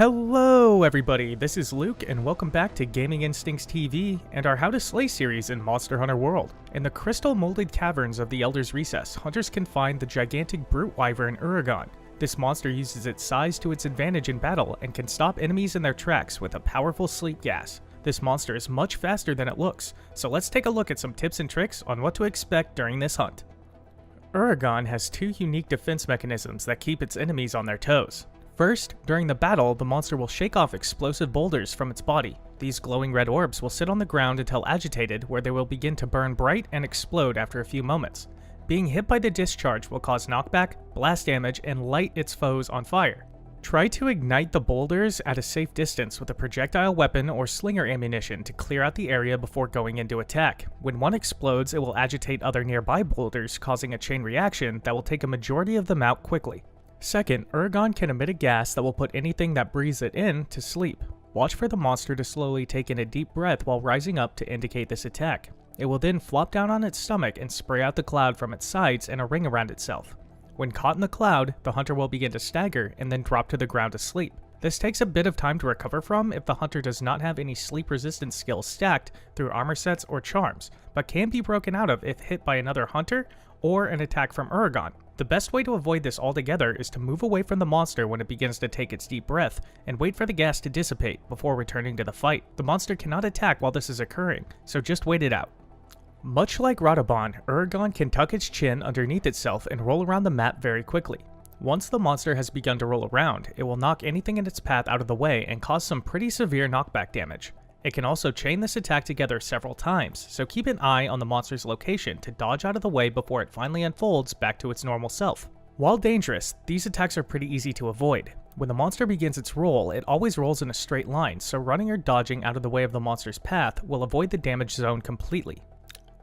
Hello everybody, this is Luke and welcome back to GamingInstinctsTV and our How to Slay series in Monster Hunter World. In the crystal molded caverns of the Elder's Recess, hunters can find the gigantic brute wyvern Uragaan. This monster uses its size to its advantage in battle and can stop enemies in their tracks with a powerful sleep gas. This monster is much faster than it looks, so let's take a look at some tips and tricks on what to expect during this hunt. Uragaan has two unique defense mechanisms that keep its enemies on their toes. First, during the battle, the monster will shake off explosive boulders from its body. These glowing red orbs will sit on the ground until agitated, where they will begin to burn bright and explode after a few moments. Being hit by the discharge will cause knockback, blast damage, and light its foes on fire. Try to ignite the boulders at a safe distance with a projectile weapon or slinger ammunition to clear out the area before going into attack. When one explodes, it will agitate other nearby boulders, causing a chain reaction that will take a majority of them out quickly. Second, Uragaan can emit a gas that will put anything that breathes it in to sleep. Watch for the monster to slowly take in a deep breath while rising up to indicate this attack. It will then flop down on its stomach and spray out the cloud from its sides in a ring around itself. When caught in the cloud, the hunter will begin to stagger and then drop to the ground to sleep. This takes a bit of time to recover from if the hunter does not have any sleep resistance skills stacked through armor sets or charms, but can be broken out of if hit by another hunter or an attack from Uragaan. The best way to avoid this altogether is to move away from the monster when it begins to take its deep breath, and wait for the gas to dissipate before returning to the fight. The monster cannot attack while this is occurring, so just wait it out. Much like Uragaan, Uragaan can tuck its chin underneath itself and roll around the map very quickly. Once the monster has begun to roll around, it will knock anything in its path out of the way and cause some pretty severe knockback damage. It can also chain this attack together several times, so keep an eye on the monster's location to dodge out of the way before it finally unfolds back to its normal self. While dangerous, these attacks are pretty easy to avoid. When the monster begins its roll, it always rolls in a straight line, so running or dodging out of the way of the monster's path will avoid the damage zone completely.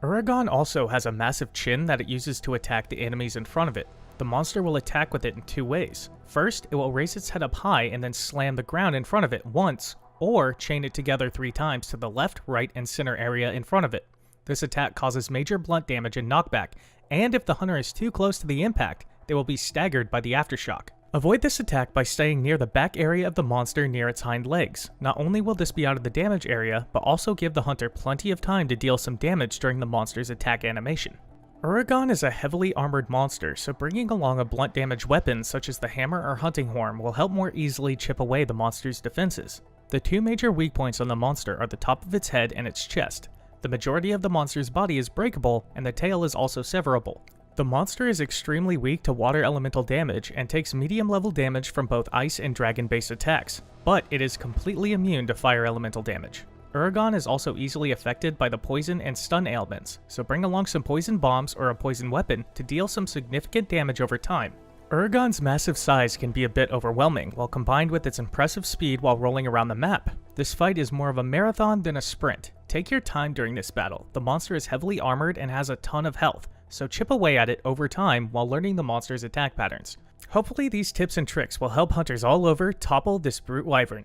Uragaan also has a massive chin that it uses to attack the enemies in front of it. The monster will attack with it in two ways. First, it will raise its head up high and then slam the ground in front of it once, or chain it together 3 times to the left, right, and center area in front of it. This attack causes major blunt damage and knockback, and if the hunter is too close to the impact, they will be staggered by the aftershock. Avoid this attack by staying near the back area of the monster near its hind legs. Not only will this be out of the damage area, but also give the hunter plenty of time to deal some damage during the monster's attack animation. Uragaan is a heavily armored monster, so bringing along a blunt damage weapon such as the hammer or hunting horn will help more easily chip away the monster's defenses. The two major weak points on the monster are the top of its head and its chest. The majority of the monster's body is breakable, and the tail is also severable. The monster is extremely weak to water elemental damage and takes medium level damage from both ice and dragon based attacks, but it is completely immune to fire elemental damage. Uragaan is also easily affected by the poison and stun ailments, so bring along some poison bombs or a poison weapon to deal some significant damage over time. Uragaan's massive size can be a bit overwhelming, while combined with its impressive speed while rolling around the map. This fight is more of a marathon than a sprint. Take your time during this battle. The monster is heavily armored and has a ton of health, so chip away at it over time while learning the monster's attack patterns. Hopefully these tips and tricks will help hunters all over topple this brute wyvern.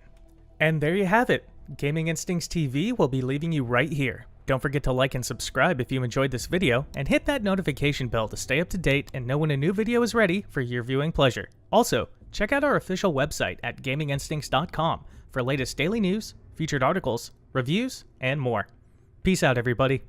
And there you have it. Gaming Instincts TV will be leaving you right here. Don't forget to like and subscribe if you enjoyed this video, and hit that notification bell to stay up to date and know when a new video is ready for your viewing pleasure. Also, check out our official website at GamingInstincts.com for latest daily news, featured articles, reviews, and more. Peace out, everybody.